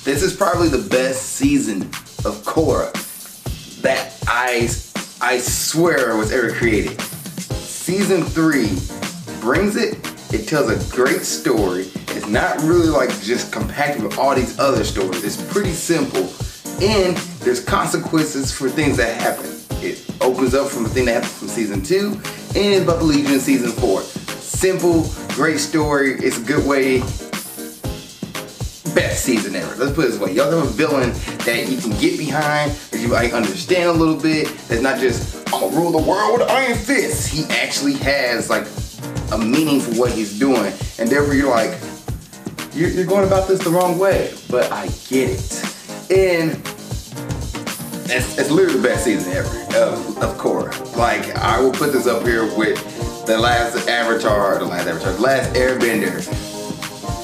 This is probably the best season of Korra that I swear was ever created. Season 3 brings it. It tells a great story. It's not really like just compacted with all these other stories. It's pretty simple, and there's consequences for things that happen. It opens up from the thing that happened from season 2, and it's about the Legion in season 4. Simple, great story. It's a good way. Best season ever. Let's put it this way. Y'all have a villain that you can get behind, that you like understand a little bit. That's not just, I'm gonna rule the world with iron fists. He actually has like a meaning for what he's doing, and therefore you're like, you're going about this the wrong way, but I get it. And it's literally the best season ever of Korra. Like, I will put this up here with the last Airbender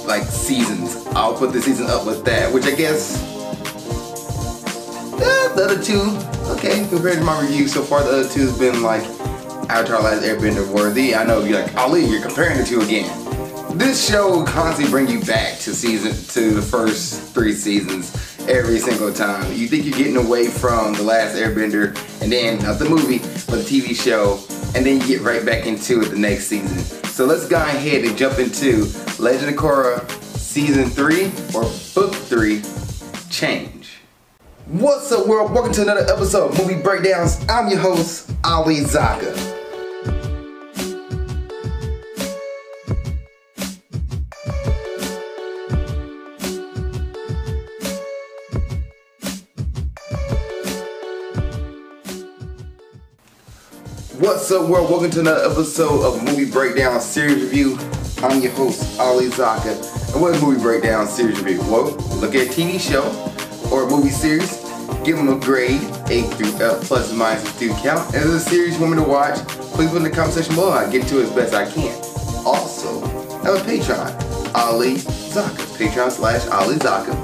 like seasons. I'll put this season up with that, which I guess the other two, okay, compared to my review so far, the other two has been like Avatar: Last Airbender worthy. I know you're like, Ali, you're comparing the two again. This show will constantly bring you back to the first 3 seasons every single time. You think you're getting away from The Last Airbender, and then, not the movie, but the TV show, and then you get right back into it the next season. So let's go ahead and jump into Legend of Korra Season 3, or Book 3, Change. What's up, world? Welcome to another episode of Movie Breakdowns. I'm your host, Ali Zakka. What's up, world? Welcome to another episode of Movie Breakdown Series Review. I'm your host, Ali Zakka. And what is Movie Breakdown Series Review? Well, look at a TV show or a movie series, give them a grade, A through F, plus and minus student count. And if there's a series you want me to watch, please put in the comment section below. I'll get to it as best I can. Also, I have a Patreon, Ali Zakka. Patreon/Ali Zakka.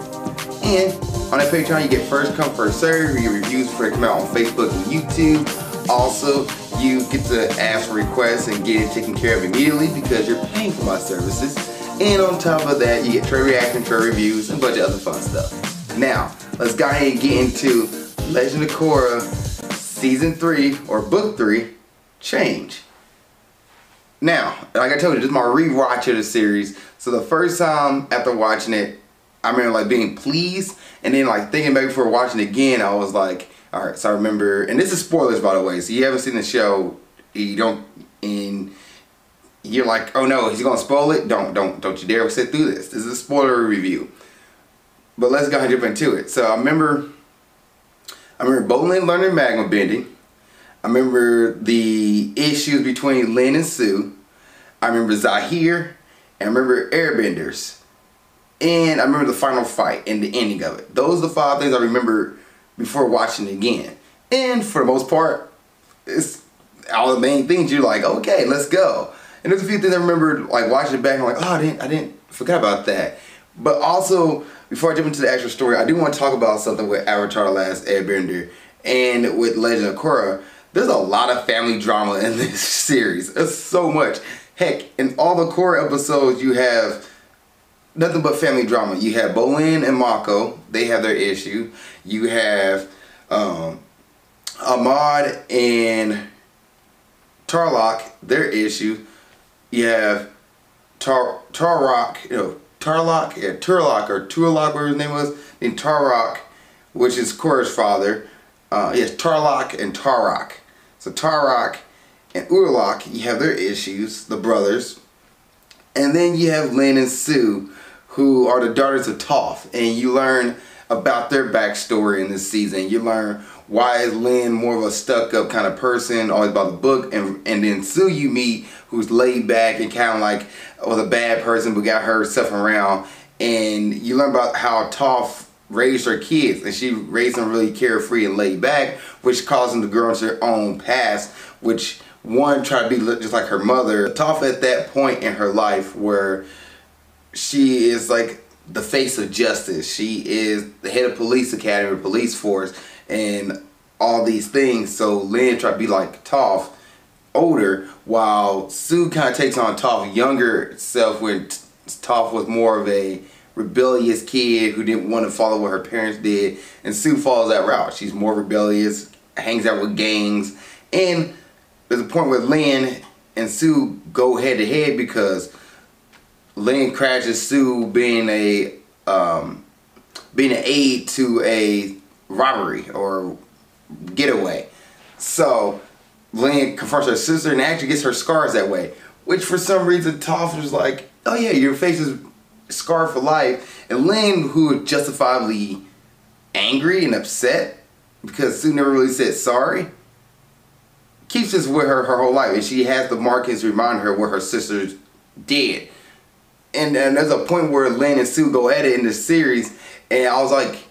And on that Patreon, you get first come, first serve. You get reviews before they come out on Facebook and YouTube. Also, you get to ask for requests and get it taken care of immediately because you're paying for my services. And on top of that, you get trade reaction, trade reviews, and a bunch of other fun stuff. Now, let's go ahead and get into Legend of Korra Season 3, or Book 3, Change. Now, like I told you, this is my rewatch of the series. So the first time after watching it, I remember like being pleased, and then like thinking back before watching it again, I was like, alright, so I remember, and this is spoilers by the way, so you haven't seen the show, and you're like, oh no, he's gonna spoil it? Don't you dare sit through this. This is a spoiler review. But let's go ahead and jump into it. So I remember Bolin learning magma bending. I remember the issues between Lin and Sue. I remember Zahir, and I remember Airbenders. And I remember the final fight and the ending of it. Those are the 5 things I remember before watching it again. And for the most part, it's all the main things you're like, okay, let's go. And there's a few things I remember like watching it back and I'm like, oh, I didn't forget about that. But also, before I jump into the actual story, I do want to talk about something with Avatar: The Last Airbender and with Legend of Korra. There's a lot of family drama in this series. It's so much. Heck, in all the Korra episodes, you have nothing but family drama. You have Bolin and Mako, they have their issue. You have Ahmad and Tarlok, their issue. You have Turlock, whatever his name was, and Tarlok, which is Korra's father. Yes, Tarlok and Tarok. So Tarok and Urlok, you have their issues, the brothers. And then you have Lin and Sue, who are the daughters of Toph, and you learn about their backstory in this season. You learn why is Lin more of a stuck-up kind of person, always about the book, and then Sue you meet, who's laid back and kind of like was a bad person but got her stuff around, and you learn about how Toph raised her kids, and she raised them really carefree and laid back, which caused them to grow into their own past, which one tried to be just like her mother. Toph at that point in her life where she is like the face of justice. She is the head of police academy, police force, and all these things. So Lin tried to be like Toph, older, while Sue kind of takes on Toph's younger self when Toph was more of a rebellious kid who didn't want to follow what her parents did, and Sue follows that route. She's more rebellious, hangs out with gangs, and there's a point where Lynn and Sue go head to head because Lynn crashes Sue being an aide to a robbery or getaway. So Lynn confronts her sister and actually gets her scars that way, which for some reason Toph was like, oh yeah, your face is scarred for life. And Lynn, who is justifiably angry and upset because Sue never really said sorry, keeps this with her whole life, and she has the markings to remind her what her sisters did. And there's a point where Lynn and Sue go at it in this series, and I was like,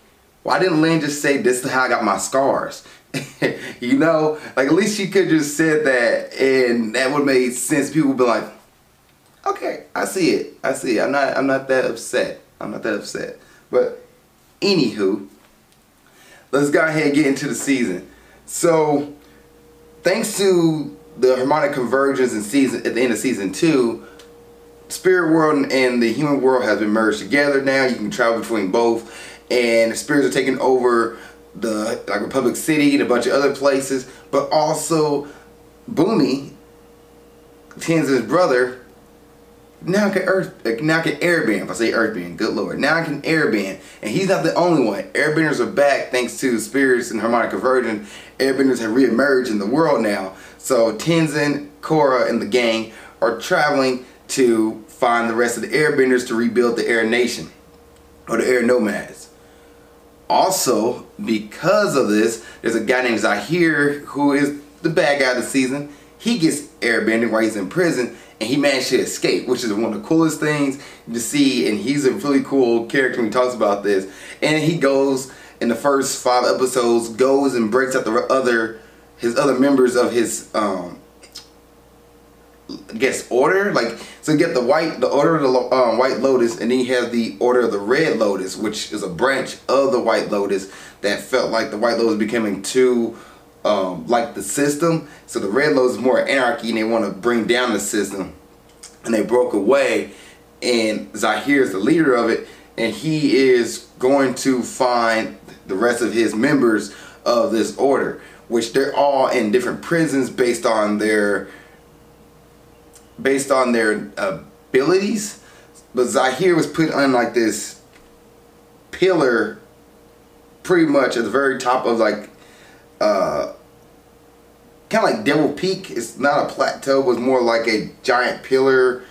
why didn't Lynn just say, this is how I got my scars? You know, like at least she could just said that, and that would have made sense. People would be like, okay, I see it. I'm not that upset. But anywho, let's go ahead and get into the season. So thanks to the harmonic convergence at the end of season 2, spirit world and the human world has been merged together now. You can travel between both, and the spirits are taking over the Republic City and a bunch of other places. But also, Boomy, Tenzin's brother, now can airbend. If I say earthbend, good lord, now I can airbend, and he's not the only one. Airbenders are back thanks to spirits and harmonic convergence. Airbenders have reemerged in the world now. So Tenzin, Korra, and the gang are traveling to find the rest of the airbenders to rebuild the Air Nation, or the Air Nomads. Also, because of this, there's a guy named Zahir who is the bad guy of the season. He gets airbending while he's in prison, and he managed to escape, which is one of the coolest things to see, and he's a really cool character when he talks about this. And he goes, in the first 5 episodes, goes and breaks out his other members of his I guess order, so you get the order of the White Lotus, and then you have the order of the Red Lotus, which is a branch of the White Lotus that felt like the White Lotus becoming too like the system. So the Red Lotus is more anarchy, and they want to bring down the system, and they broke away, and Zahir is the leader of it, and he is going to find the rest of his members of this order, which they're all in different prisons based on their abilities. But Zahir was put on like this pillar pretty much at the very top of kind of like Devil Peak. It's not a plateau, but it's more like a giant pillar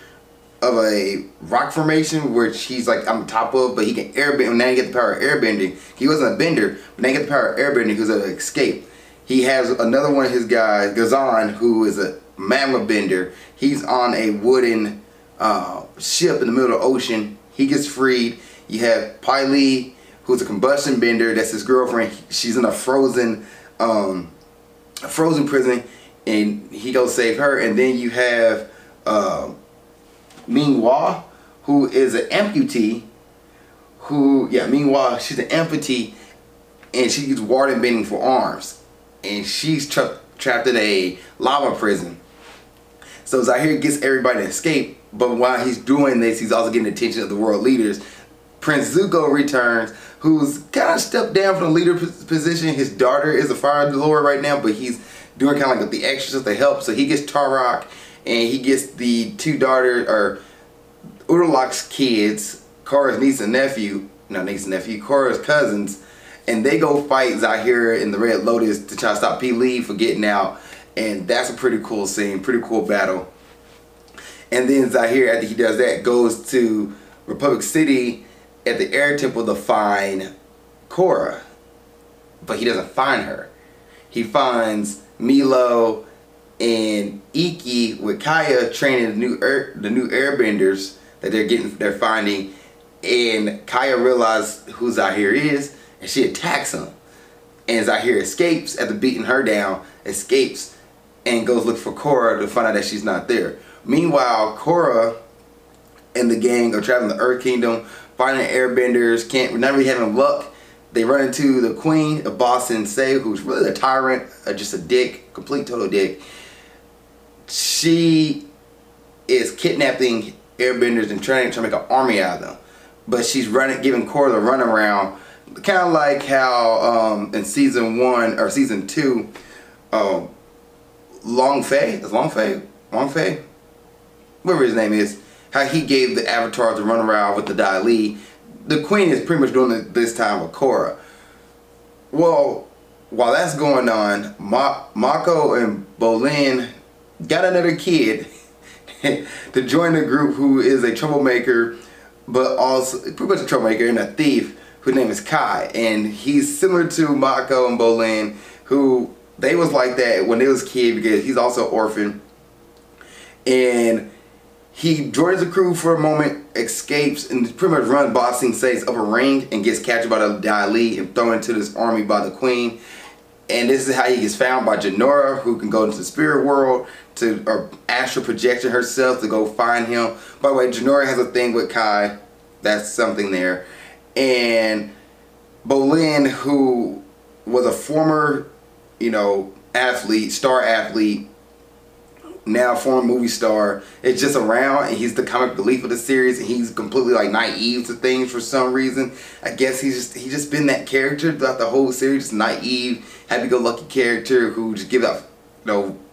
of a rock formation, which he's like on the top of, but he can airbend. Now he get the power of airbending. He wasn't a bender, but now he get the power of airbending. He was able to escape. He has another one of his guys, Gazan, who is a magma bender. He's on a wooden ship in the middle of the ocean. He gets freed. You have Pai Li, who's a combustion bender. That's his girlfriend. She's in a frozen prison, and he goes save her. And then you have Ming Hua, who is an amputee. She's an amputee, and she uses water bending for arms, and she's trapped in a lava prison. So Zahir gets everybody to escape, but while he's doing this, he's also getting the attention of the world leaders. Prince Zuko returns, who's kind of stepped down from the leader position. His daughter is a fire lord right now, but he's doing kind of like the extras to help. So he gets Tarok, and he gets the 2 daughters, or Urlak's kids, Korra's Korra's cousins, and they go fight Zahir in the Red Lotus to try to stop Pai Li for getting out. And that's a pretty cool scene, pretty cool battle. And then Zahir, after he does that, goes to Republic City at the Air Temple to find Korra. But he doesn't find her. He finds Milo and Iki with Kaya training the new airbenders that they're finding. And Kaya realizes who Zahir is, and she attacks him. And Zahir escapes after beating her down, escapes, and goes look for Korra to find out that she's not there. Meanwhile, Korra and the gang are traveling the Earth Kingdom, finding airbenders, not really having luck. They run into the Queen of Boston Say, who's really a tyrant, just a dick, complete total dick. She is kidnapping airbenders and trying to make an army out of them. but she's giving Korra the runaround, kind of like how in season 1 or season 2, Long Fei, whatever his name is, how he gave the Avatar the runaround with the Dai Li. The Queen is pretty much doing it this time with Korra. Well, while that's going on, Mako and Bolin got another kid to join the group who is a troublemaker, but also pretty much a troublemaker and a thief, whose name is Kai. And he's similar to Mako and Bolin, who they was like that when they was kids, because he's also an orphan. And he joins the crew for a moment, escapes, and pretty much runs Ba Sing Se's upper ring and gets captured by the Dai Li and thrown into this army by the Queen. And this is how he gets found by Jinora, who can go into the spirit world or astral projection herself to go find him. By the way, Jinora has a thing with Kai. That's something there. And Bolin, who was a former, athlete, star athlete, now former movie star, is just around, and he's the comic relief of the series, and he's completely like naive to things for some reason. I guess he's just been that character throughout the whole series, just naive, happy-go-lucky character who just gives up,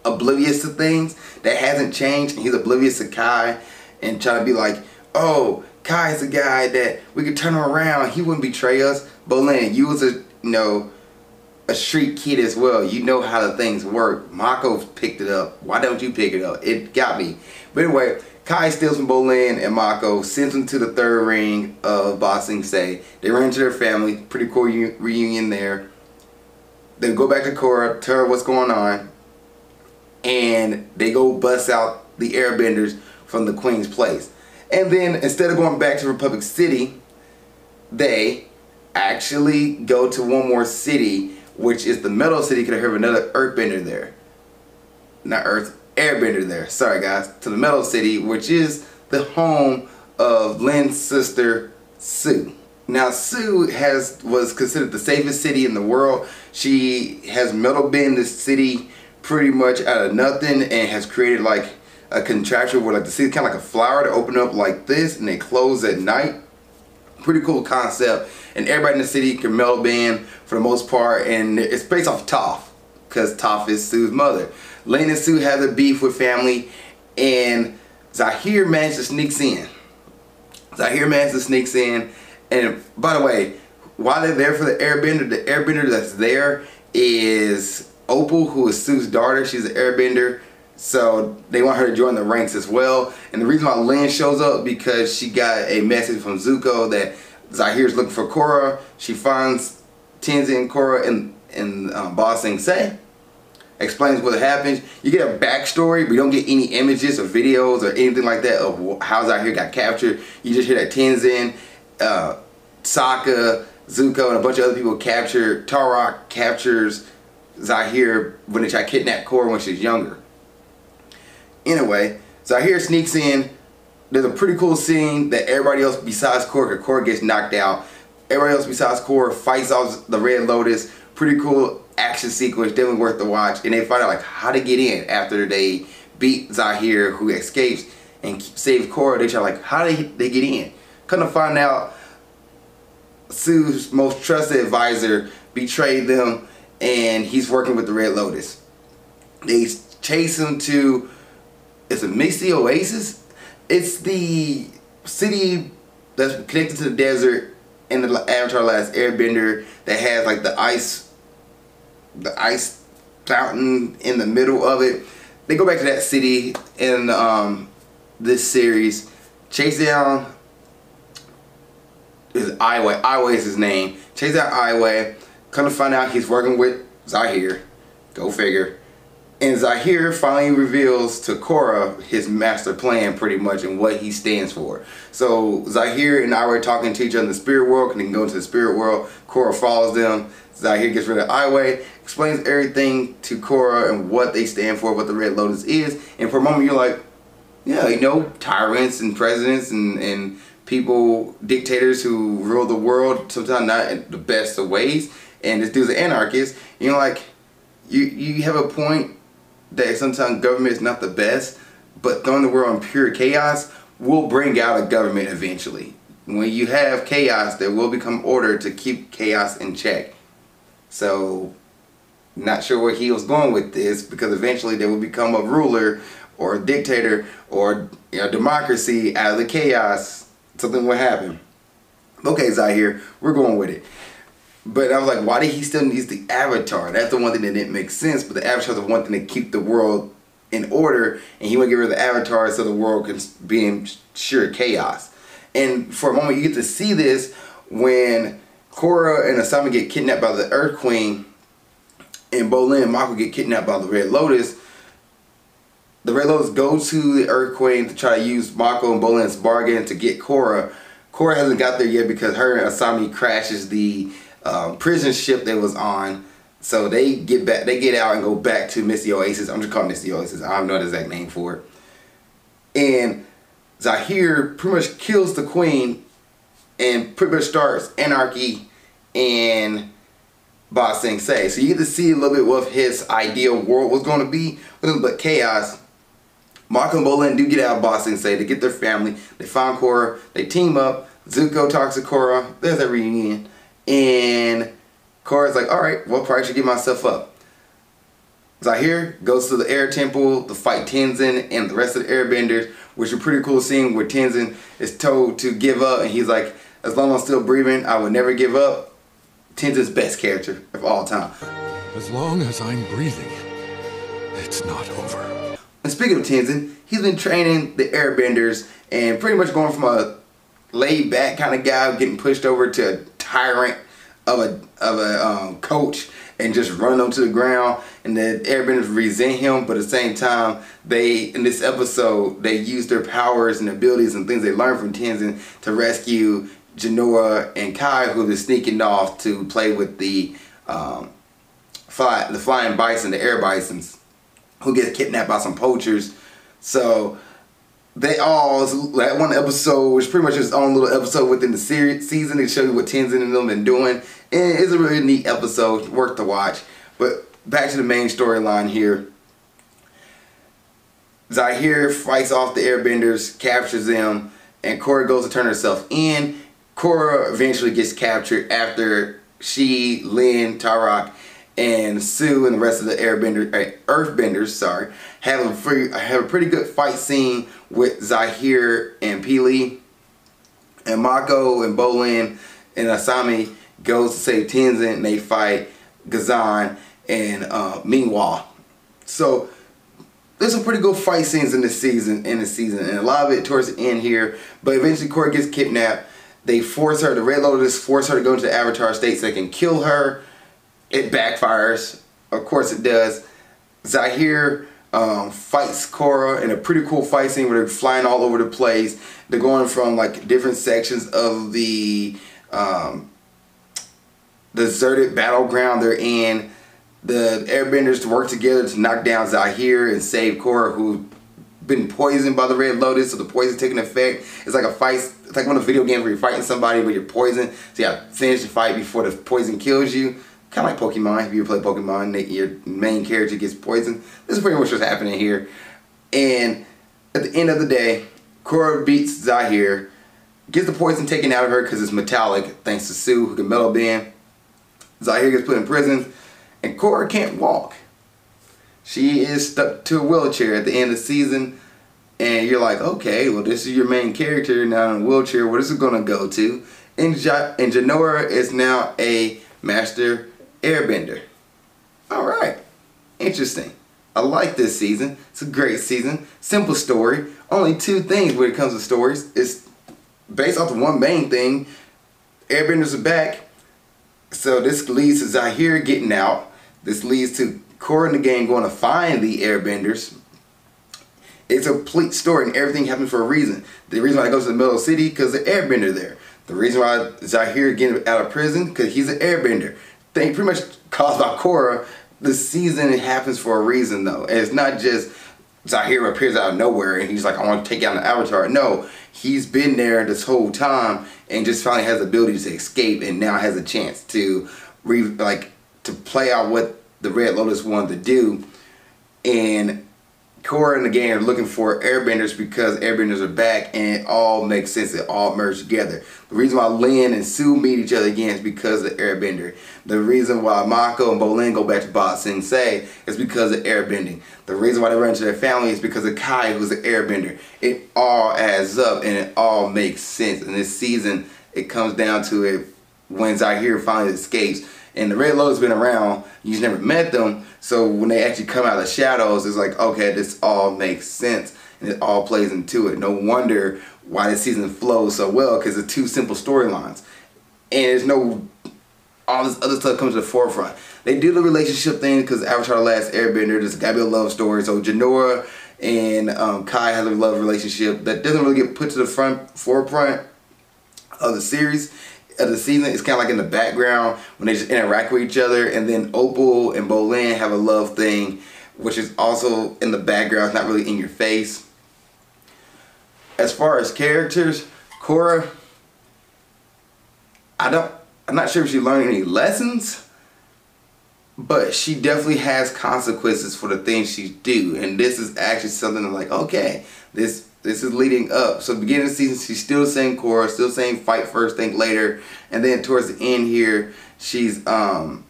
oblivious to things. That hasn't changed, and he's oblivious to Kai and trying to be like, oh, Kai's the guy that we could turn him around, he wouldn't betray us. Bolin, you was a street kid as well. You know how the things work. Mako picked it up. Why don't you pick it up? It got me. But anyway, Kai steals from Bolin and Mako, sends them to the third ring of Ba Sing Se. They run into their family. Pretty cool reunion there. They go back to Korra, tell her what's going on, and they go bust out the airbenders from the Queen's place. And then instead of going back to Republic City, they actually go to one more city, which is the Metal City, because they have another Earthbender there. Not Earth, Airbender there. Sorry guys. To the Metal City, which is the home of Lin's sister, Sue. Now Sue was considered the safest city in the world. She has metal bend this city pretty much out of nothing, and has created like a contraption where like the city kind of like a flower to open up like this, and they close at night. Pretty cool concept, and everybody in the city can metal bend for the most part, and it's based off Toph, because Toph is Sue's mother. Lane and Sue have their beef with family, and Zahir managed to sneak in. And by the way, while they're there for the airbender that's there is Opal, who is Sue's daughter. She's an airbender, so they want her to join the ranks as well. And the reason why Lynn shows up, because she got a message from Zuko that Zahir's looking for Korra. She finds Tenzin and Korra in Ba Sing Se. Explains what happens. You get a backstory, but you don't get any images or videos or anything like that of how Zahir got captured. You just hear that Tenzin, Sokka, Zuko, and a bunch of other people captured. Tarok captures Zahir when they try to kidnap Korra when she's younger. Anyway, Zahir sneaks in. There's a pretty cool scene that everybody else besides Korra, because Korra gets knocked out. Everybody else besides Korra fights off the Red Lotus. Pretty cool action sequence, definitely worth the watch. And they find out like how to get in after they beat Zahir, who escapes and saves Korra. They try like how they get in. Come to find out, Sue's most trusted advisor betrayed them, and he's working with the Red Lotus. They chase him to, it's a Misty Oasis. It's the city that's connected to the desert in the Avatar Last Airbender that has like the ice fountain in the middle of it. They go back to that city in this series, chase down Aiwei. Aiwei is his name. Chase down Aiwei. Come to find out he's working with Zahir. Go figure. And Zahir finally reveals to Korra his master plan, pretty much, and what he stands for. So Zahir and Aiwei are talking to each other in the spirit world, and they can go into the spirit world. Korra follows them. Zahir gets rid of Aiwei, explains everything to Korra and what they stand for, what the Red Lotus is. And for a moment you're like, yeah, tyrants and presidents and people, dictators who rule the world, sometimes not in the best of ways. And this dude's an anarchist. Like, you have a point that sometimes government is not the best, but throwing the world in pure chaos will bring out a government eventually. when you have chaos, there will become order to keep chaos in check. So, not sure where he was going with this, because eventually there will become a ruler or a dictator or democracy out of the chaos. Something will happen. Okay, Zahir, we're going with it. But I was like, why did he still need the Avatar? That's the one thing that didn't make sense. But the Avatar is the one thing to keep the world in order, and he want to get rid of the Avatar so the world can be in sheer chaos. And for a moment, you get to see this when Korra and Asami get kidnapped by the Earth Queen, and Bolin and Mako get kidnapped by the Red Lotus. The Red Lotus go to the Earth Queen to try to use Mako and Bolin's bargain to get Korra. Korra hasn't got there yet because her and Asami crashes the prison ship they was on. So they get back, they get out and go back to Misty Oasis. I'm just calling Misty Oasis. I don't know the exact name for it. And Zahir pretty much kills the queen and pretty much starts anarchy and Ba Sing Se. So you get to see a little bit what his ideal world was going to be, but chaos. Mako and Bolin do get out of Ba Sing Se to get their family. They find Korra. They team up. Zuko talks to Korra. There's a reunion. And Korra's like, alright, well, probably should give myself up. Zahir goes to the air temple to fight Tenzin and the rest of the airbenders, which is a pretty cool scene where Tenzin is told to give up, and he's like, as long as I'm still breathing, I will never give up. Tenzin's best character of all time. As long as I'm breathing, it's not over. And speaking of Tenzin, he's been training the airbenders and pretty much going from a laid back kind of guy getting pushed over to a tyrant of a coach and just run them to the ground, and the airbenders resent him, but at the same time in this episode they use their powers and abilities and things they learned from Tenzin to rescue Genoa and Kai, who is sneaking off to play with the flying bison, the air bisons, who gets kidnapped by some poachers. So they all, that one episode, which pretty much is its own little episode within the season, to show you what Tenzin and them been doing. And it's a really neat episode, worth to watch. But back to the main storyline here. Zahir fights off the airbenders, captures them, and Korra goes to turn herself in. Korra eventually gets captured after she, Lin, Tarak, and Sue and the rest of the earthbenders, have a pretty good fight scene with Zahir and Peely. And Mako and Bolin and Asami goes to save Tenzin, and they fight Ghazan and Mingwa. So there's some pretty good fight scenes in this season, and a lot of it towards the end here. But eventually Korra gets kidnapped. They force her, the Red Lotus force her to go into the Avatar state so they can kill her. It backfires. Of course it does. Zahir fights Korra in a pretty cool fight scene where they're flying all over the place. They're going from like different sections of the deserted battleground they're in. The airbenders work together to knock down Zahir and save Korra, who's been poisoned by the Red Lotus, so the poison taking effect. It's like a fight. It's like one of the video games where you're fighting somebody but you're poisoned, so you have to finish the fight before the poison kills you. Kind of like Pokemon. If you play Pokemon, your main character gets poisoned. This is pretty much what's happening here. And at the end of the day, Korra beats Zahir, gets the poison taken out of her because it's metallic, thanks to Sue, who can metal bend. Zahir gets put in prison, and Korra can't walk. She is stuck to a wheelchair at the end of the season, and you're like, okay, well, this is your main character now in a wheelchair. What is it going to go to? And Genoa is now a master airbender. Alright, interesting. I like this season. It's a great season. Simple story. Only two things when it comes to stories. It's based off of one main thing. Airbenders are back. So this leads to Zahir getting out. This leads to Korra and the gang going to find the airbenders. It's a complete story, and everything happened for a reason. The reason why I go to the middle of the city, because the airbender there. The reason why Zahir getting out of prison, because he's an airbender. Thing pretty much caused by Korra. The season, it happens for a reason though. And it's not just Zahir appears out of nowhere and he's like, I want to take out an avatar. No, he's been there this whole time and just finally has the ability to escape, and now has a chance to play out what the Red Lotus wanted to do. And Korra and the gang are looking for airbenders because airbenders are back, and it all makes sense. It all merged together. The reason why Lin and Sue meet each other again is because of airbender. The reason why Mako and Bolin go back to Ba Sing Se is because of airbending. The reason why they run into their family is because of Kai, who's an airbender. It all adds up and it all makes sense. And this season, it comes down to it when Zahir finally escapes. And the Red Lotus been around, you just never met them. So when they actually come out of the shadows, it's like, okay, this all makes sense. And it all plays into it. No wonder why this season flows so well, because it's two simple storylines. And there's no, all this other stuff comes to the forefront. They do the relationship thing because Avatar: The Last Airbender, there's gotta be a love story. So Jinora and Kai have a love relationship that doesn't really get put to the forefront of the series. Of the season. It's kind of like in the background when they just interact with each other. And then Opal and Bolin have a love thing, which is also in the background. It's not really in your face. As far as characters, Korra, I'm not sure if she learned any lessons, but she definitely has consequences for the things she do. And this is actually something I'm like, okay, this is leading up. So beginning of the season, she's still saying Korra, still saying fight first, think later. And then towards the end here, she's thinking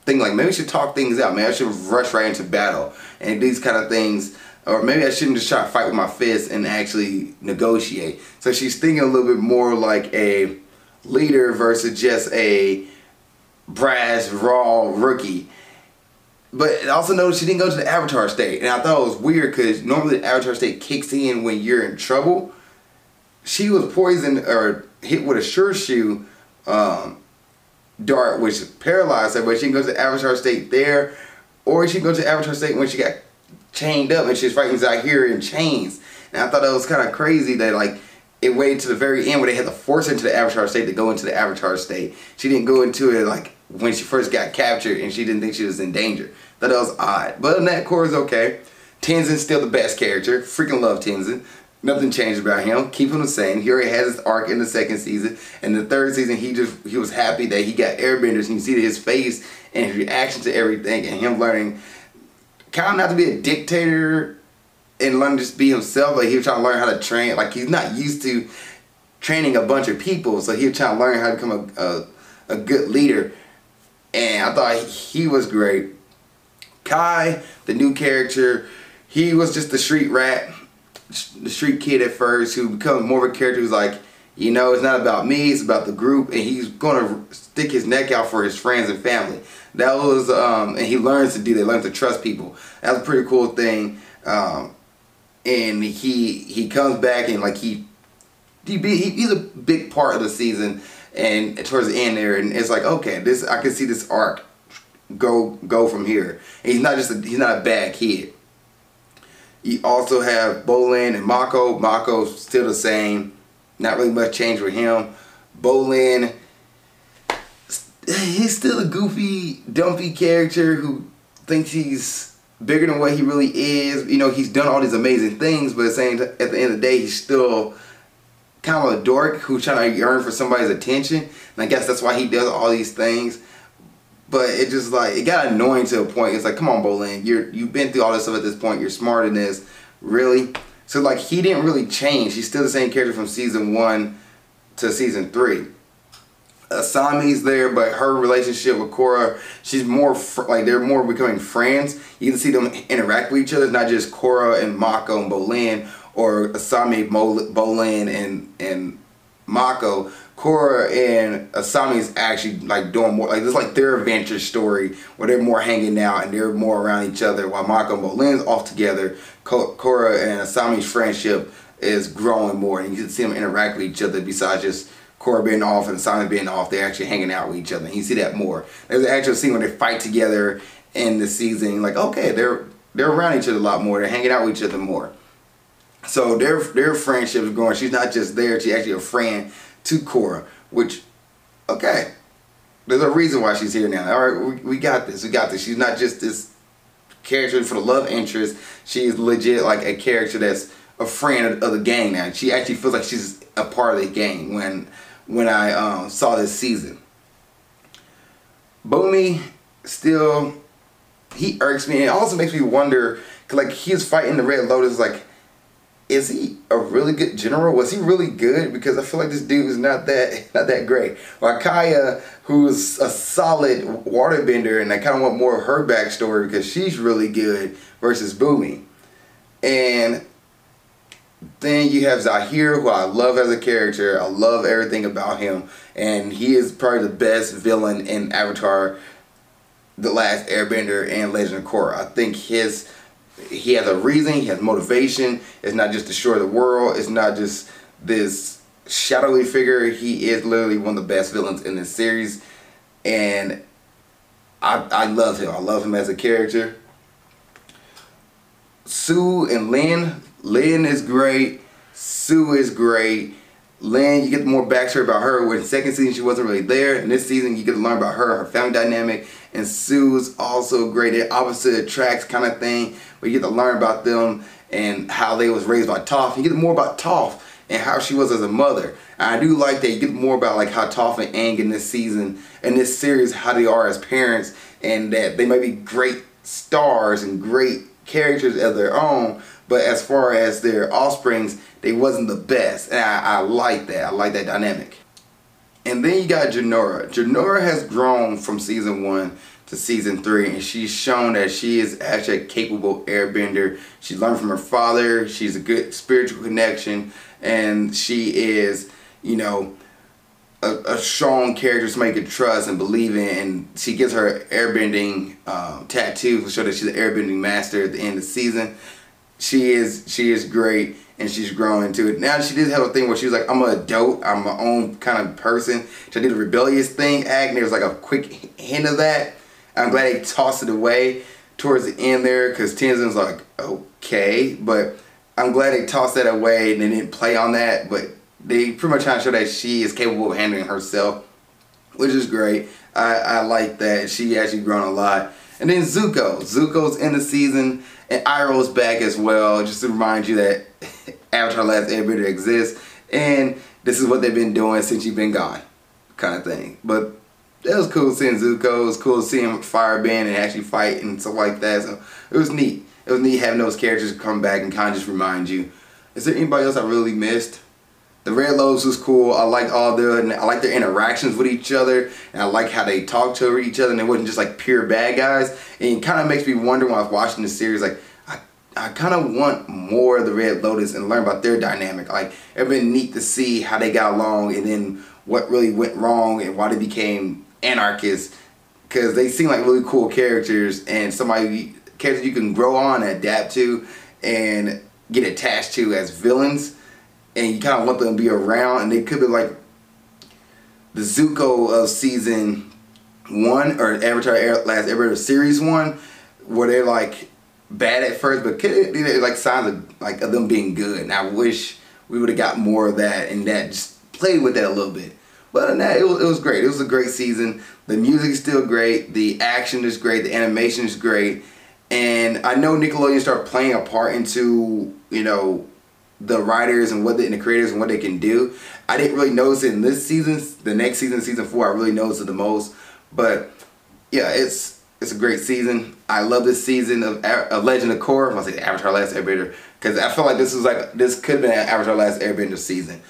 like, maybe I should talk things out. Maybe I should rush right into battle. And these kind of things. Or maybe I shouldn't just try to fight with my fists and actually negotiate. So she's thinking a little bit more like a leader versus just a brash, raw rookie. But also notice she didn't go to the Avatar state. And I thought it was weird because normally the Avatar state kicks in when you're in trouble. She was poisoned or hit with a sure shoe dart, which paralyzed her. But she can go to the Avatar state there. Or she can go to the Avatar state when she got chained up and she was fighting Zahir in chains. And I thought that was kind of crazy that like it waited to the very end where they had to force her into the Avatar state to go into the Avatar state. She didn't go into it like when she first got captured and she didn't think she was in danger. Thought that was odd. But other than that, Korra's okay. Tenzin's still the best character. Freaking love Tenzin. Nothing changed about him. Keep him the same. He already has his arc in the second season. And the third season, he was happy that he got airbenders. And you see his face and his reaction to everything and him learning kind of not to be a dictator and learn to just be himself. Like he was trying to learn how to train. Like he's not used to training a bunch of people. So he was trying to learn how to become a good leader. And I thought he was great. Kai, the new character, he was just the street rat, the street kid at first, who becomes more of a character who's like, you know, it's not about me, it's about the group, and he's going to stick his neck out for his friends and family. That was, and he learns to do that, learns to trust people. That was a pretty cool thing. And he comes back and like he's a big part of the season, and towards the end there, and it's like, okay, this I can see this arc go from here. And he's not a bad kid. You also have Bolin and Mako. Mako's still the same. Not really much change with him. Bolin, he's still a goofy, dumpy character who thinks he's bigger than what he really is. You know, he's done all these amazing things, but at the end of the day, he's still kind of a dork who's trying to yearn for somebody's attention. And I guess that's why he does all these things. But it just like, it got annoying to a point. It's like, come on, Bolin, you've been through all this stuff at this point. You're smarter than this. Really? So like, he didn't really change. He's still the same character from season 1 to season 3. Asami's there, but her relationship with Korra, she's more like they're more becoming friends. You can see them interact with each other. It's not just Korra and Mako and Bolin, or Asami, Bolin, and Mako. Korra and Asami is actually like doing more, like it's like their adventure story where they're more hanging out and they're more around each other, while Mako and Bolin's off together. Korra and Asami's friendship is growing more, and you can see them interact with each other besides just Korra being off and Asami being off. They're actually hanging out with each other, and you see that more. There's an actual scene where they fight together in the season. Like, okay, they're around each other a lot more. They're hanging out with each other more. So their friendship is growing. She's not just there; she's actually a friend to Korra, which, okay, there's a reason why she's here now. All right, we got this. We got this. She's not just this character for the love interest. She's legit like a character that's a friend of the gang now. She actually feels like she's a part of the gang when I saw this season. Bumi still, he irks me, and it also makes me wonder, like he was fighting the Red Lotus. Like, is he a really good general? Was he really good? Because I feel like this dude is not that great. While Kaya, who's a solid waterbender, and I kind of want more of her backstory because she's really good versus Boomy. And then you have Zahir, who I love as a character. I love everything about him, and he is probably the best villain in Avatar: The Last Airbender and Legend of Korra. I think he has a reason, he has motivation. It's not just to destroy the world. It's not just this shadowy figure. He is literally one of the best villains in this series, and I love him. I love him as a character. Sue and Lin. Lin is great. Sue is great. Lin, you get more backstory about her. Where in the second season she wasn't really there. In this season you get to learn about her family dynamic. And Sue's also great. They're opposite attracts kind of thing. But you get to learn about them and how they was raised by Toph. You get more about Toph and how she was as a mother. And I do like that you get more about like how Toph and Aang in this season, in this series, how they are as parents, and that they might be great stars and great characters of their own, but as far as their offsprings, they wasn't the best. And I like that. I like that dynamic. And then you got Jinora. Jinora has grown from season 1 to season 3, and she's shown that she is actually a capable airbender. She learned from her father. She's a good spiritual connection, and she is, you know, a strong character somebody could trust and believe in. And she gets her airbending tattoo to show that she's an airbending master at the end of the season. She is great, and she's growing into it. Now she did have a thing where she was like, I'm an adult, I'm my own kind of person. She did a rebellious thing act, and there was like a quick hint of that. I'm glad they tossed it away towards the end there, because Tenzin's like, okay, but I'm glad they tossed that away and they didn't play on that. But they pretty much trying to show that she is capable of handling herself, which is great. I like that. She actually grown a lot. And then Zuko. Zuko's in the season, and Iroh's back as well, just to remind you that Avatar: Last Airbender exists, and this is what they've been doing since you've been gone, kind of thing. But it was cool seeing Zuko. It was cool seeing him firebend and actually fight and stuff like that. So it was neat. It was neat having those characters come back and kind of just remind you. Is there anybody else I really missed? The Red Lotus was cool. I liked all I like their interactions with each other, and I like how they talked to each other, and they wasn't just like pure bad guys. And it kind of makes me wonder when I was watching the series, like I kind of want more of the Red Lotus and learn about their dynamic. Like, it'd been neat to see how they got along, and then what really went wrong and why they became anarchists, because they seem like really cool characters and characters you can grow on and adapt to and get attached to as villains. And you kind of want them to be around, and they could be like the Zuko of season 1 or Avatar: Last Airbender series 1, where they're like bad at first, but they're like signs of them being good. And I wish we would have got more of that, and that just played with that a little bit. But other than that, it was great. It was a great season. The music is still great. The action is great. The animation is great. And I know Nickelodeon started playing a part into, you know, the writers and the creators and what they can do. I didn't really notice it in this season. The next season, season 4, I really noticed it the most. But yeah, it's a great season. I love this season of Legend of Korra. I'm gonna say Avatar: Last Airbender, because I feel like this could have been an Avatar: Last Airbender season.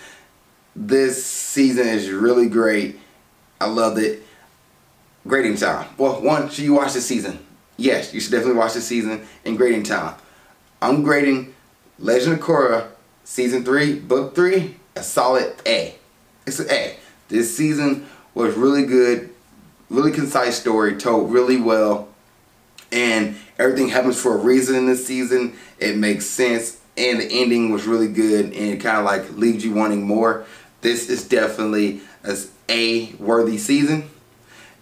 This season is really great. I loved it. Grading time. Well, one, should you watch this season? Yes, you should definitely watch this season. And grading time. I'm grading Legend of Korra Season 3, Book 3, a solid A. It's an A. This season was really good, really concise story, told really well, and everything happens for a reason in this season. It makes sense, and the ending was really good, and it kind of like leaves you wanting more. This is definitely an A-worthy season.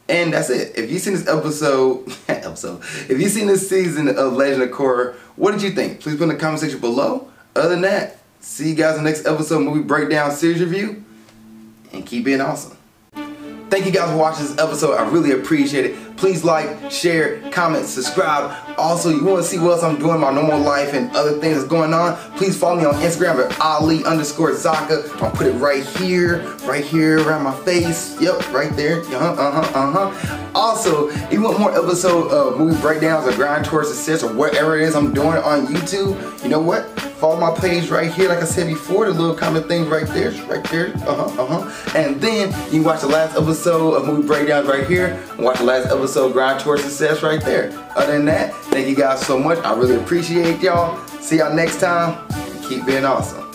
And that's it. If you've seen this if you've seen this season of Legend of Korra, what did you think? Please put in the comment section below. Other than that, see you guys in the next episode, movie breakdown series review, and keep being awesome. Thank you guys for watching this episode. I really appreciate it. Please like, share, comment, subscribe. Also, you want to see what else I'm doing in my normal life and other things that's going on, please follow me on Instagram at Ali_Zakka. I'll put it right here around my face. Yep, right there. Also, Also, if you want more episodes of movie breakdowns or grind towards success or whatever it is I'm doing on YouTube, you know what? Follow my page right here, like I said before, the little comment thing right there, And then you can watch the last episode of movie breakdowns right here, and watch the last episode of grind towards success right there. Other than that, thank you guys so much. I really appreciate y'all. See y'all next time. Keep being awesome.